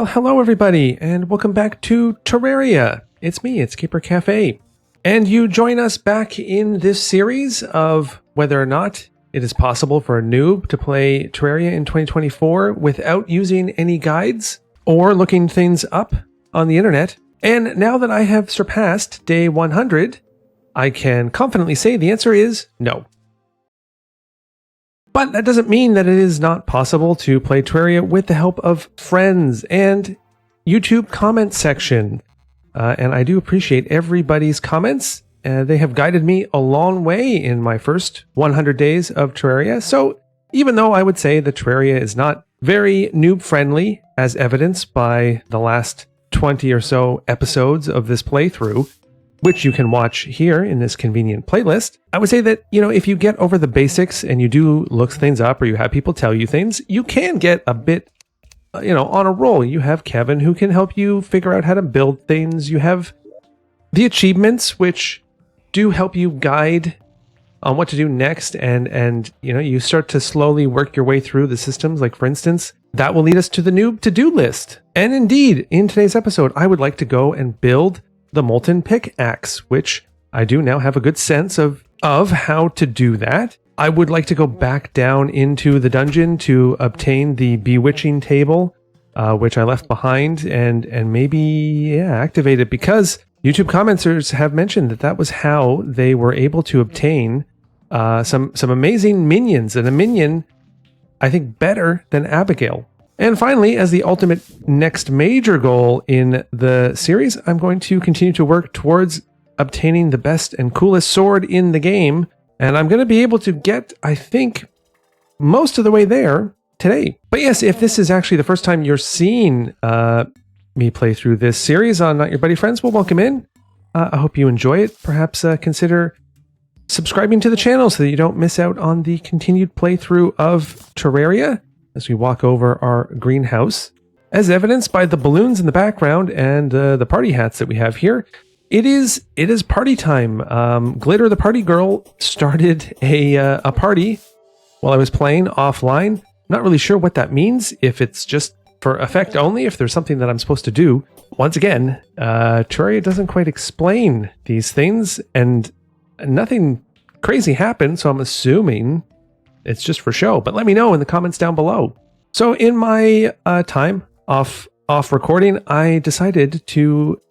Well, hello everybody, and welcome back to Terraria. It's me, it's Keeper Cafe. And you join us back in this series of whether or not it is possible for a noob to play Terraria in 2024 without using any guides or looking things up on the internet. And now that I have surpassed day 100, I can confidently say the answer is no. But that doesn't mean that it is not possible to play Terraria with the help of friends and YouTube comment section. And I do appreciate everybody's comments. They have guided me a long way in my first 100 days of Terraria. So even though I would say that Terraria is not very noob-friendly, as evidenced by the last 20 or so episodes of this playthrough, which you can watch here in this convenient playlist, I would say that, if you get over the basics and you do look things up or you have people tell you things, you can get a bit, on a roll. You have Kevin who can help you figure out how to build things. You have the achievements, which do help you guide on what to do next. And you start to slowly work your way through the systems. Like, for instance, that will lead us to the noob to-do list. And indeed, in today's episode, I would like to go and build the molten pickaxe, which I do now have a good sense of how to do that. I would like to go back down into the dungeon to obtain the bewitching table, which I left behind, and maybe activate it, because YouTube commenters have mentioned that was how they were able to obtain some amazing minions, and a minion I think better than Abigail. And finally, as the ultimate next major goal in the series, I'm going to continue to work towards obtaining the best and coolest sword in the game. And I'm going to be able to get, I think, most of the way there today. But yes, if this is actually the first time you're seeing me play through this series on Not Your Buddy Friends, well, welcome in. I hope you enjoy it. Perhaps consider subscribing to the channel so that you don't miss out on the continued playthrough of Terraria as we walk over our greenhouse. As evidenced by the balloons in the background and the party hats that we have here, it is party time. Glitter the party girl started a party while I was playing offline. Not really sure what that means, if it's just for effect only, if there's something that I'm supposed to do. Once again, Terraria doesn't quite explain these things, and nothing crazy happened, so I'm assuming it's just for show, but let me know in the comments down below. So in my time off recording, I decided to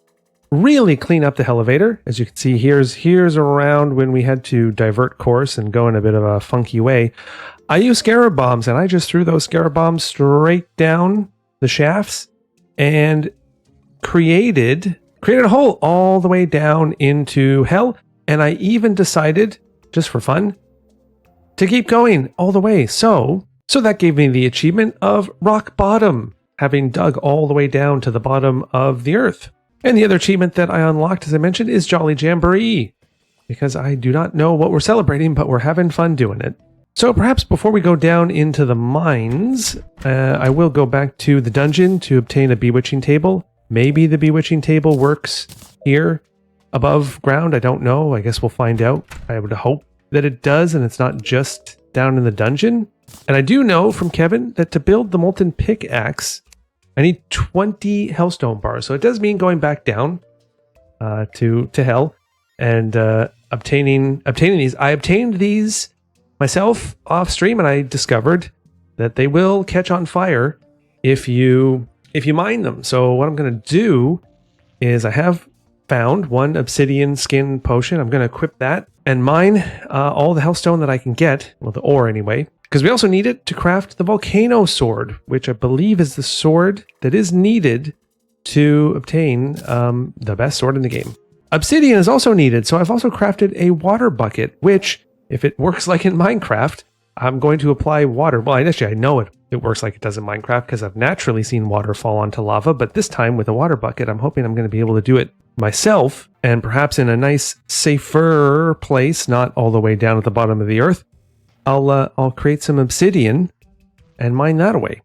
really clean up the elevator. As you can see, here's around when we had to divert course and go in a bit of a funky way. I used scarab bombs, and I just threw those scarab bombs straight down the shafts and created a hole all the way down into hell. And I even decided, just for fun, to keep going all the way. So that gave me the achievement of rock bottom, having dug all the way down to the bottom of the earth. And the other achievement that I unlocked, as I mentioned, is Jolly Jamboree, because I do not know what we're celebrating, but we're having fun doing it. So perhaps before we go down into the mines, I will go back to the dungeon to obtain a bewitching table. Maybe the bewitching table works here above ground. I don't know. I guess we'll find out. I would hope that it does, and it's not just down in the dungeon. And I do know from Kevin that to build the molten pickaxe, I need 20 hellstone bars. So it does mean going back down to hell and obtaining these. I obtained these myself off stream, and I discovered that they will catch on fire if you mine them. So what I'm going to do is, I have found one obsidian skin potion. I'm going to equip that and mine all the hellstone that I can get. Well, the ore anyway, because we also need it to craft the volcano sword, which I believe is the sword that is needed to obtain the best sword in the game. Obsidian is also needed, so I've also crafted a water bucket, which, if it works like in Minecraft, I'm going to apply water. Well, actually, I know it works like it does in Minecraft, because I've naturally seen water fall onto lava, but this time with a water bucket, I'm hoping I'm going to be able to do it myself, and perhaps in a nice, safer place, not all the way down at the bottom of the earth. I'll create some obsidian and mine that away.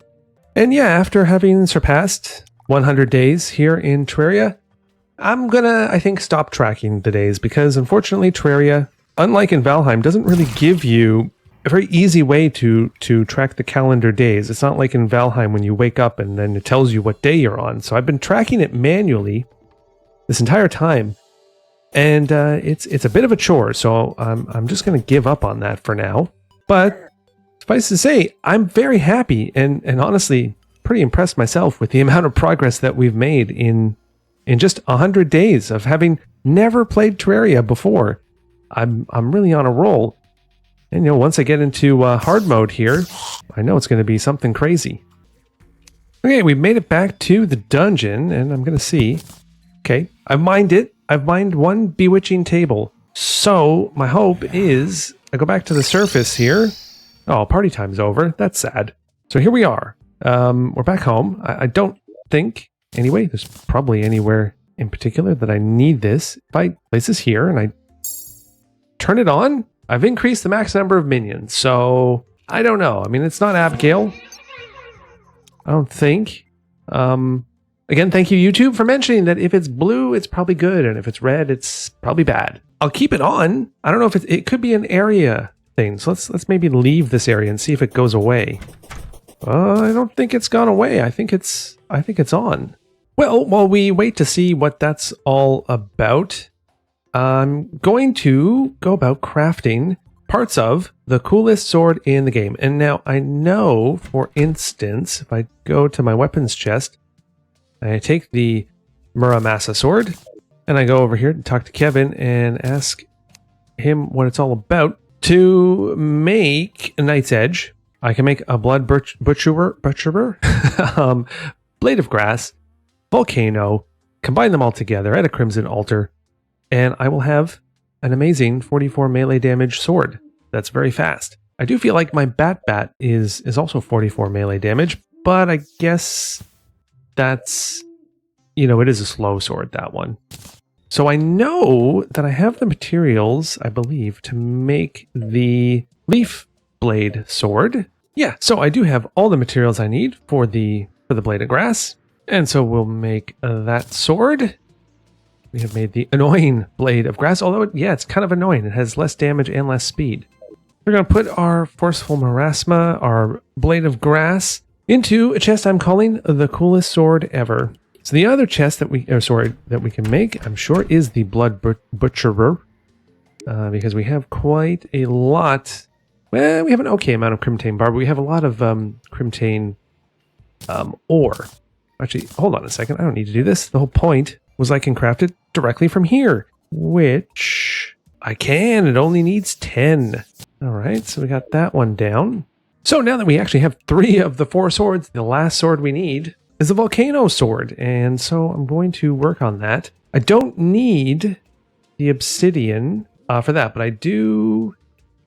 And yeah, after having surpassed 100 days here in Terraria, I'm gonna, I think, stop tracking the days, because unfortunately Terraria, unlike in Valheim, doesn't really give you very easy way to track the calendar days. It's not like in Valheim when you wake up and then it tells you what day you're on. So I've been tracking it manually this entire time, and it's a bit of a chore. So I'm just going to give up on that for now. But suffice to say, I'm very happy and honestly pretty impressed myself with the amount of progress that we've made in just 100 days of having never played Terraria before. I'm really on a roll. And once I get into hard mode here, I know it's going to be something crazy. Okay, we've made it back to the dungeon, and I'm going to see. Okay, I've mined it. I've mined one bewitching table. So my hope is I go back to the surface here. Oh, party time's over. That's sad. So here we are. We're back home. I don't think, anyway, there's probably anywhere in particular that I need this. If I place this here and I turn it on, I've increased the max number of minions. So I don't know. I mean, it's not Abigail, I don't think. Again, thank you, YouTube, for mentioning that if it's blue, it's probably good, and if it's red, it's probably bad. I'll keep it on. I don't know if it could be an area thing. So let's maybe leave this area and see if it goes away. I don't think it's gone away. I think it's on. Well, while we wait to see what that's all about, I'm going to go about crafting parts of the coolest sword in the game. And now I know, for instance, if I go to my weapons chest, I take the Muramasa sword, and I go over here to talk to Kevin and ask him what it's all about. To make a Knight's Edge, I can make a Blood Butcherer, Blade of Grass, Volcano, combine them all together at a Crimson Altar, and I will have an amazing 44 melee damage sword that's very fast. I do feel like my Bat is also 44 melee damage, but I guess that's, it is a slow sword, that one. So I know that I have the materials, I believe, to make the Leaf Blade sword. Yeah, so I do have all the materials I need for the Blade of Grass. And so we'll make that sword. We have made the annoying Blade of Grass, although, it's kind of annoying. It has less damage and less speed. We're going to put our Forceful Marasma, our Blade of Grass, into a chest I'm calling the coolest sword ever. So the other chest that we can make, I'm sure, is the Blood Butcherer, because we have quite a lot. Well, we have an okay amount of Crimtane bar, but we have a lot of Crimtane ore. Actually, hold on a second. I don't need to do this. The whole point was I can craft it directly from here, which I can. It only needs 10. All right, so we got that one down. So now that we actually have 3 of the 4 swords, the last sword we need is the Volcano sword, and so I'm going to work on that. I don't need the obsidian for that, but I do.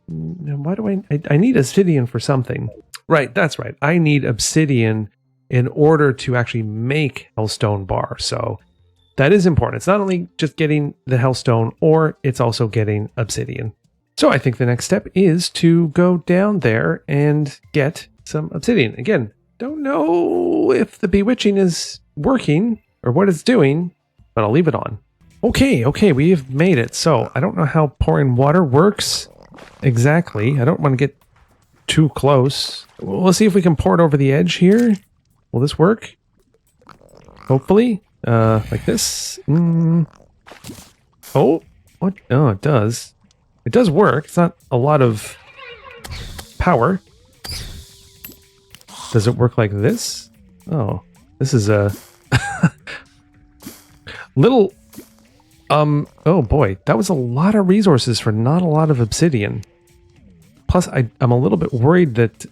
Why do I need obsidian for something? Right, that's right. I need obsidian in order to actually make Hellstone bar. So that is important. It's not only just getting the Hellstone ore, it's also getting obsidian. So I think the next step is to go down there and get some obsidian. Again, don't know if the bewitching is working or what it's doing, but I'll leave it on. Okay, we've made it. So I don't know how pouring water works exactly. I don't want to get too close. We'll see if we can pour it over the edge here. Will this work? Hopefully. Like this. Oh, what? Oh, it does. It does work. It's not a lot of power. Does it work like this? Oh, this is a little... oh boy, that was a lot of resources for not a lot of obsidian. Plus, I'm a little bit worried that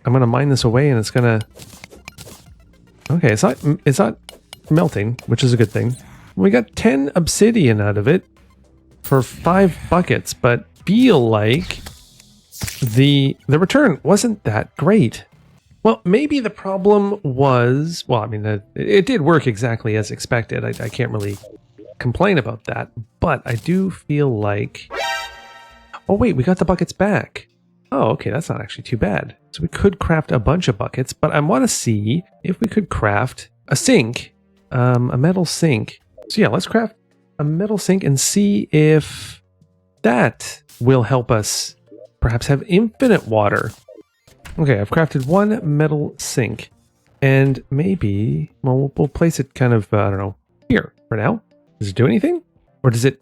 I'm going to mine this away and it's going to... Okay, it's not melting, which is a good thing. We got 10 obsidian out of it for 5 buckets, but feel like the return wasn't that great. Well, maybe the problem was, well, I mean, it did work exactly as expected. I can't really complain about that, but I do feel like... Oh, wait, we got the buckets back. Oh, okay, that's not actually too bad. So we could craft a bunch of buckets, but I want to see if we could craft a sink, a metal sink. So yeah, let's craft a metal sink and see if that will help us perhaps have infinite water. Okay, I've crafted one metal sink. And maybe, well, we'll place it kind of, I don't know, here for now. Does it do anything? Or does it,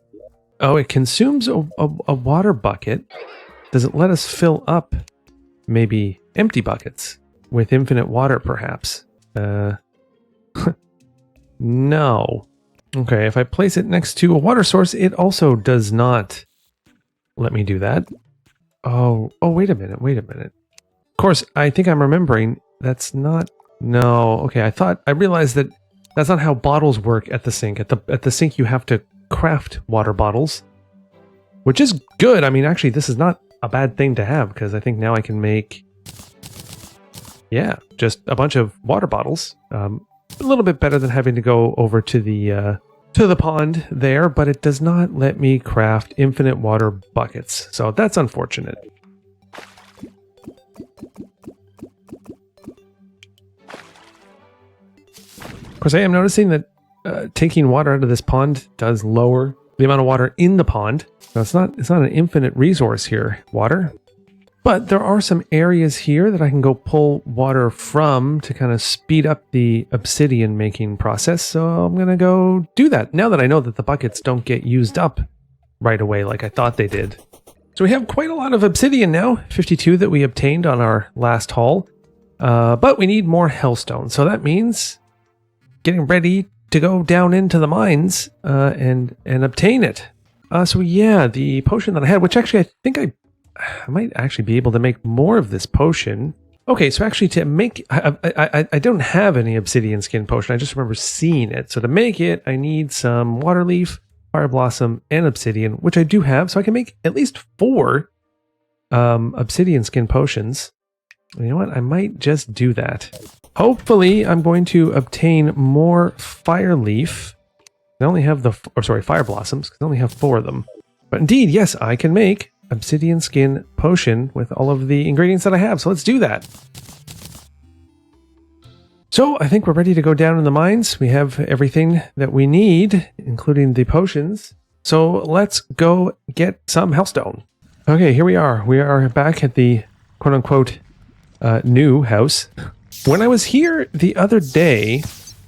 oh, it consumes a water bucket. Does it let us fill up maybe empty buckets with infinite water, perhaps? No. Okay, if I place it next to a water source, it also does not let me do that. Oh, wait a minute. Of course, I think I'm remembering that's not... No, okay, I realized that that's not how bottles work at the sink. At the sink, you have to craft water bottles, which is good. I mean, actually, this is not a bad thing to have, because I think now I can make, yeah, just a bunch of water bottles. A little bit better than having to go over to the pond there, but it does not let me craft infinite water buckets. So that's unfortunate. Of course, I am noticing that taking water out of this pond does lower the amount of water in the pond. Now, it's not an infinite resource here, water. But there are some areas here that I can go pull water from to kind of speed up the obsidian making process. So I'm going to go do that now that I know that the buckets don't get used up right away like I thought they did. So we have quite a lot of obsidian now, 52 that we obtained on our last haul. But we need more hellstone. So that means getting ready to go down into the mines and obtain it. So yeah, the potion that I had, which actually I think I might actually be able to make more of this potion. Okay, so actually to make... I don't have any obsidian skin potion. I just remember seeing it. So to make it, I need some water leaf, fire blossom, and obsidian, which I do have. So I can make at least 4 obsidian skin potions. You know what? I might just do that. Hopefully, I'm going to obtain more fire leaf. I only have fire blossoms, because I only have 4 of them. But indeed, yes, I can make obsidian skin potion with all of the ingredients that I have. So let's do that. So I think we're ready to go down in the mines. We have everything that we need, including the potions. So let's go get some hellstone. Okay, here we are. We are back at the quote-unquote new house. When I was here the other day,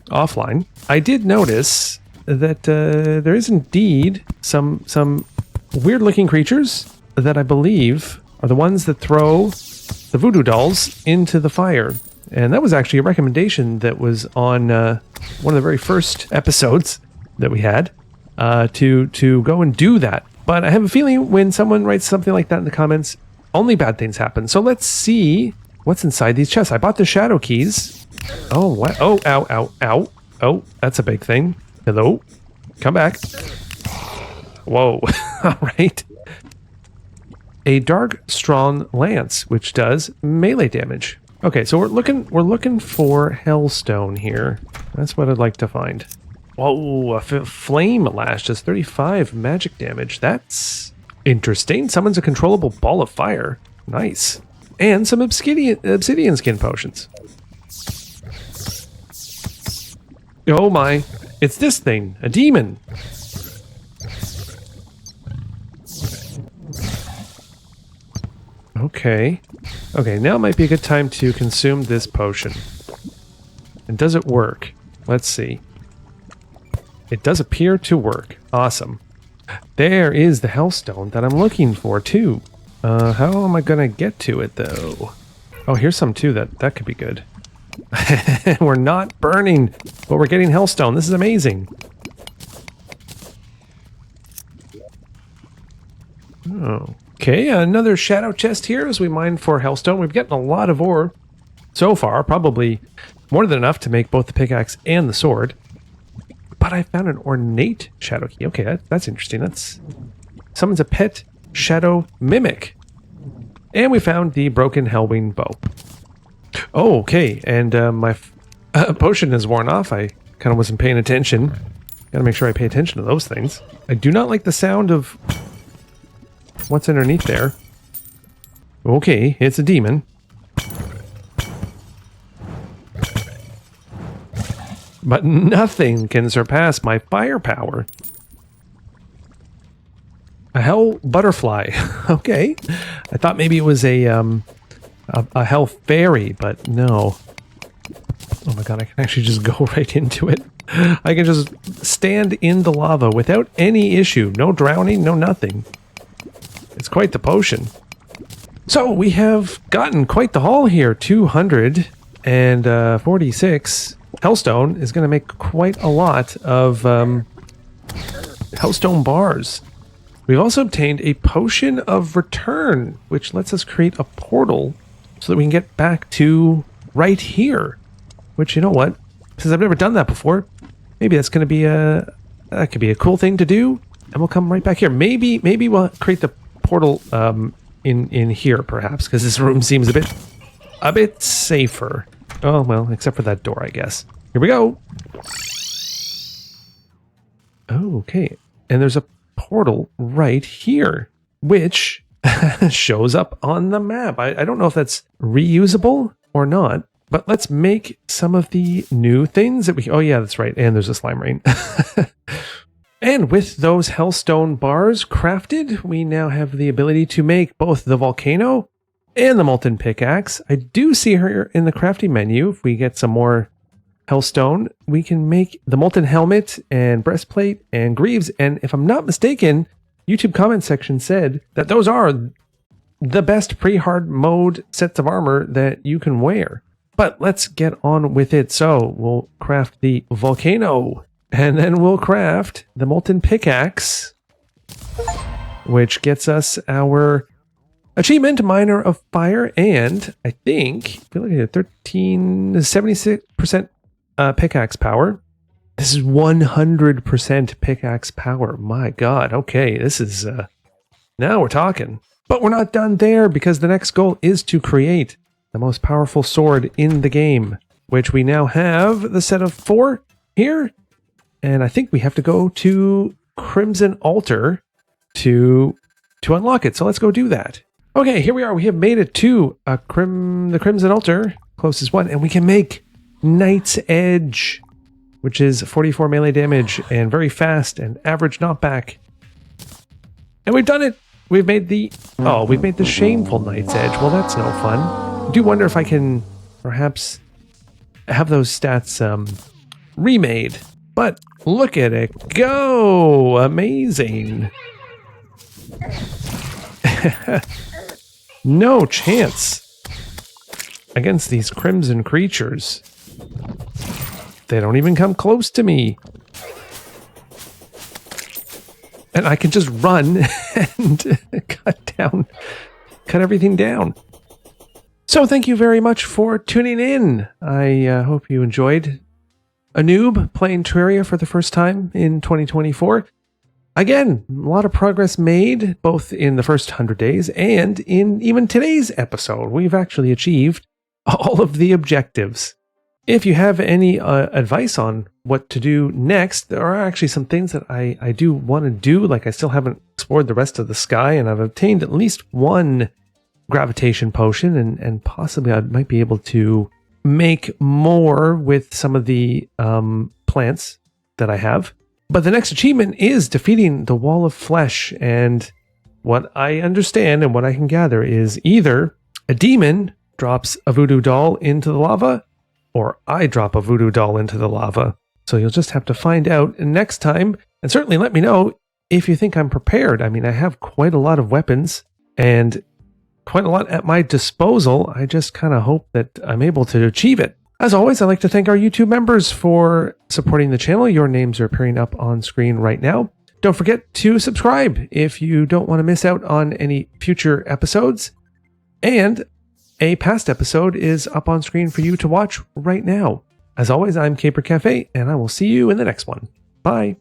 offline, I did notice that there is indeed some weird-looking creatures that I believe are the ones that throw the voodoo dolls into the fire. And that was actually a recommendation that was on one of the very first episodes that we had to go and do that. But I have a feeling when someone writes something like that in the comments, only bad things happen. So let's see what's inside these chests. I bought the shadow keys. Oh, what? Oh, ow, ow, ow. Oh, that's a big thing. Hello? Come back. Whoa. All right. A dark, strong lance, which does melee damage. Okay, so we're looking for hellstone here. That's what I'd like to find. Whoa, a flame lash does 35 magic damage. That's interesting. Summons a controllable ball of fire. Nice. And some obsidian skin potions. Oh my, it's this thing, a demon. Okay. Okay, now might be a good time to consume this potion. And does it work? Let's see. It does appear to work. Awesome. There is the hellstone that I'm looking for, too. How am I gonna get to it, though? Oh, here's some, too. That could be good. We're not burning, but we're getting hellstone. This is amazing. Oh. Okay, another shadow chest here as we mine for hellstone. We've gotten a lot of ore so far, probably more than enough to make both the pickaxe and the sword. But I found an ornate shadow key. Okay, that's interesting. That's summons a pet shadow mimic. And we found the broken hellwing bow. Oh, okay, and my potion is worn off. I kind of wasn't paying attention. Gotta make sure I pay attention to those things. I do not like the sound of what's underneath there. Okay, it's a demon. But nothing can surpass my firepower. A hell butterfly. Okay. I thought maybe it was a hell fairy, but no. Oh my god, I can actually just go right into it. I can just stand in the lava without any issue. No drowning, no nothing. It's quite the potion. So we have gotten quite the haul here. 246 Hellstone is going to make quite a lot of Hellstone bars. We've also obtained a potion of return, which lets us create a portal so that we can get back to right here. Which, you know what? Since I've never done that before, maybe that's going to be that could be a cool thing to do, and we'll come right back here. Maybe we'll create the portal in here, perhaps, because this room seems a bit safer. Oh well, except for that door, I guess. Here we go. Oh, okay, and there's a portal right here, which shows up on the map. I don't know if that's reusable or not. But let's make some of the new things that we... Oh, yeah, that's right. And there's a slime rain. And with those Hellstone bars crafted, we now have the ability to make both the volcano and the molten pickaxe. I do see her in the crafting menu. If we get some more Hellstone, we can make the molten helmet and breastplate and greaves. And if I'm not mistaken, YouTube comment section said that those are the best pre-hard mode sets of armor that you can wear. But let's get on with it. So we'll craft the volcano, and then we'll craft the molten pickaxe, which gets us our achievement, Miner of Fire, and I think we're looking at 76% pickaxe power. This is 100% pickaxe power. My God. Okay, this is now we're talking. But we're not done there, because the next goal is to create the most powerful sword in the game, which we now have the set of 4 here. And I think we have to go to Crimson Altar to unlock it. So let's go do that. Okay, here we are. We have made it to the Crimson Altar, closest one, and we can make Knight's Edge, which is 44 melee damage and very fast and average knockback. And we've done it. We've made the shameful Knight's Edge. Well, that's no fun. I do wonder if I can perhaps have those stats remade. But look at it go! Amazing. No chance against these crimson creatures. They don't even come close to me. And I can just run and cut everything down. So thank you very much for tuning in. I hope you enjoyed a noob playing Terraria for the first time in 2024. Again, a lot of progress made, both in the first 100 days and in even today's episode. We've actually achieved all of the objectives. If you have any advice on what to do next, there are actually some things that I do want to do. Like, I still haven't explored the rest of the sky, and I've obtained at least one gravitation potion, and possibly I might be able to make more with some of the plants that I have. But the next achievement is defeating the Wall of Flesh, and what I understand and what I can gather is either a demon drops a voodoo doll into the lava, or I drop a voodoo doll into the lava. So you'll just have to find out next time, and certainly let me know if you think I'm prepared. I mean, I have quite a lot of weapons and quite a lot at my disposal. I just kind of hope that I'm able to achieve it. As always, I'd like to thank our YouTube members for supporting the channel. Your names are appearing up on screen right now. Don't forget to subscribe if you don't want to miss out on any future episodes. And a past episode is up on screen for you to watch right now. As always, I'm Caper Cafe, and I will see you in the next one. Bye.